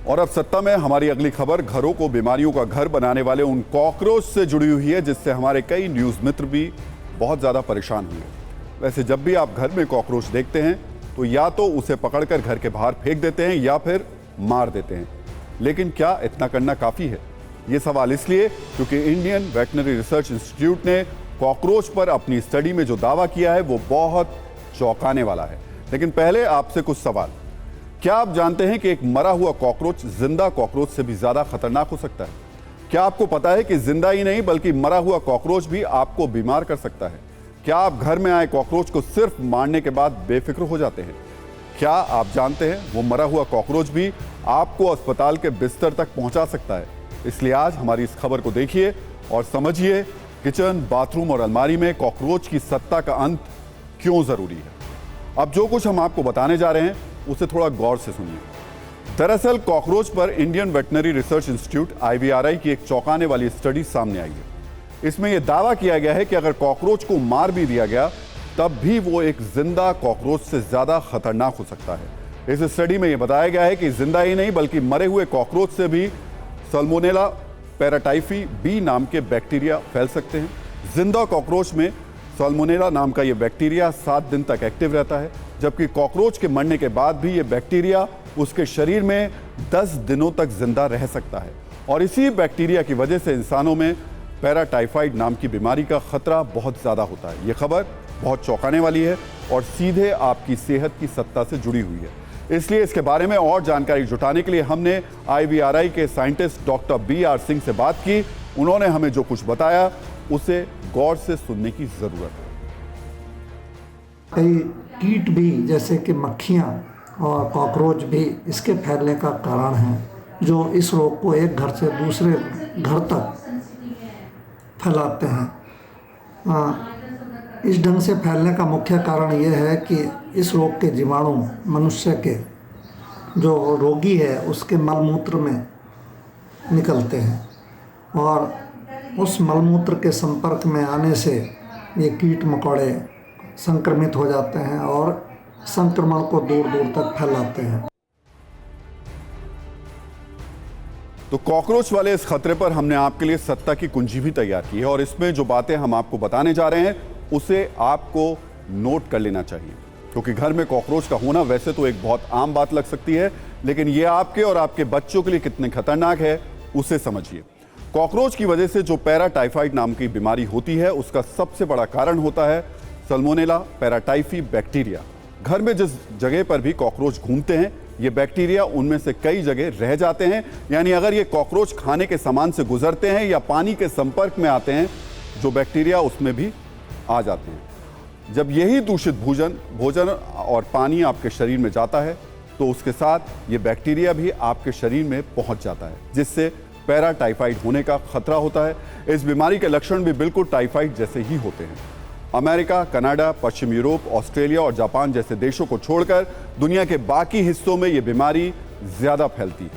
और अब सत्ता में हमारी अगली खबर घरों को बीमारियों का घर बनाने वाले उन कॉकरोच से जुड़ी हुई है जिससे हमारे कई न्यूज़ मित्र भी बहुत ज़्यादा परेशान हुए। वैसे जब भी आप घर में कॉकरोच देखते हैं तो या तो उसे पकड़कर घर के बाहर फेंक देते हैं या फिर मार देते हैं, लेकिन क्या इतना करना काफ़ी है? ये सवाल इसलिए क्योंकि इंडियन वेटनरी रिसर्च इंस्टीट्यूट ने कॉकरोच पर अपनी स्टडी में जो दावा किया है वो बहुत चौंकाने वाला है। लेकिन पहले आपसे कुछ सवाल। क्या आप जानते हैं कि एक मरा हुआ कॉकरोच जिंदा कॉकरोच से भी ज्यादा खतरनाक हो सकता है? क्या आपको पता है कि जिंदा ही नहीं बल्कि मरा हुआ कॉकरोच भी आपको बीमार कर सकता है? क्या आप घर में आए कॉकरोच को सिर्फ मारने के बाद बेफिक्र हो जाते हैं? क्या आप जानते हैं वो मरा हुआ कॉकरोच भी आपको अस्पताल के बिस्तर तक पहुंचा सकता है? इसलिए आज हमारी इस खबर को देखिए और समझिए किचन, बाथरूम और अलमारी में कॉकरोच की सत्ता का अंत क्यों जरूरी है। अब जो कुछ हम आपको बताने जा रहे हैं उसे थोड़ा गौर से सुनिए। दरअसल कॉकरोच पर Indian veterinary research institute IVRI की एक चौंकाने वाली स्टडी सामने आई है। इसमें यह दावा किया गया है कि अगर कॉकरोच को मार भी दिया गया तब भी वो एक जिंदा कॉकरोच से ज्यादा खतरनाक हो सकता है। इस स्टडी में यह बताया गया है कि जिंदा ही नहीं बल्कि मरे हुए कॉकरोच से भी सल्मोनेला पैराटाइफी बी नाम के बैक्टीरिया फैल सकते हैं। जिंदा कॉकरोच में सल्मोनेला नाम का यह बैक्टीरिया 7 दिन तक एक्टिव रहता है, जबकि कॉकरोच के मरने के बाद भी यह बैक्टीरिया उसके शरीर में 10 दिनों तक जिंदा रह सकता है। और इसी बैक्टीरिया की वजह से इंसानों में पैराटाइफाइड नाम की बीमारी का खतरा बहुत ज्यादा होता है। यह खबर बहुत चौंकाने वाली है और सीधे आपकी सेहत की सत्ता से जुड़ी हुई है। इसलिए इसके बारे में और जानकारी जुटाने के लिए हमने IVRI के साइंटिस्ट डॉक्टर BR सिंह से बात की। उन्होंने हमें जो कुछ बताया उसे गौर से सुनने की जरूरत है। कई कीट भी जैसे कि मक्खियाँ और कॉकरोच भी इसके फैलने का कारण हैं, जो इस रोग को एक घर से दूसरे घर तक फैलाते हैं। इस ढंग से फैलने का मुख्य कारण यह है कि इस रोग के जीवाणु मनुष्य के जो रोगी है उसके मलमूत्र में निकलते हैं और उस मलमूत्र के संपर्क में आने से ये कीट मकोड़े संक्रमित हो जाते हैं और संक्रमण को दूर दूर तक फैलाते हैं। तो कॉकरोच वाले इस खतरे पर हमने आपके लिए सत्ता की कुंजी भी तैयार की है और इसमें जो बातें हम आपको बताने जा रहे हैं उसे आपको नोट कर लेना चाहिए, क्योंकि घर में कॉकरोच का होना वैसे तो एक बहुत आम बात लग सकती है, लेकिन यह आपके और आपके बच्चों के लिए कितने खतरनाक है उसे समझिए। कॉकरोच की वजह से जो पैराटाइफाइड नाम की बीमारी होती है उसका सबसे बड़ा कारण होता है सल्मोनेला पैराटाइफी बैक्टीरिया। घर में जिस जगह पर भी कॉकरोच घूमते हैं ये बैक्टीरिया उनमें से कई जगह रह जाते हैं, यानी अगर ये कॉकरोच खाने के सामान से गुजरते हैं या पानी के संपर्क में आते हैं जो बैक्टीरिया उसमें भी आ जाते हैं। जब यही दूषित भोजन और पानी आपके शरीर में जाता है तो उसके साथ ये बैक्टीरिया भी आपके शरीर में पहुंच जाता है, जिससे पैराटाइफाइड होने का खतरा होता है। इस बीमारी के लक्षण भी बिल्कुल टाइफाइड जैसे ही होते हैं। अमेरिका, कनाडा, पश्चिम यूरोप, ऑस्ट्रेलिया और जापान जैसे देशों को छोड़कर दुनिया के बाकी हिस्सों में ये बीमारी ज्यादा फैलती है।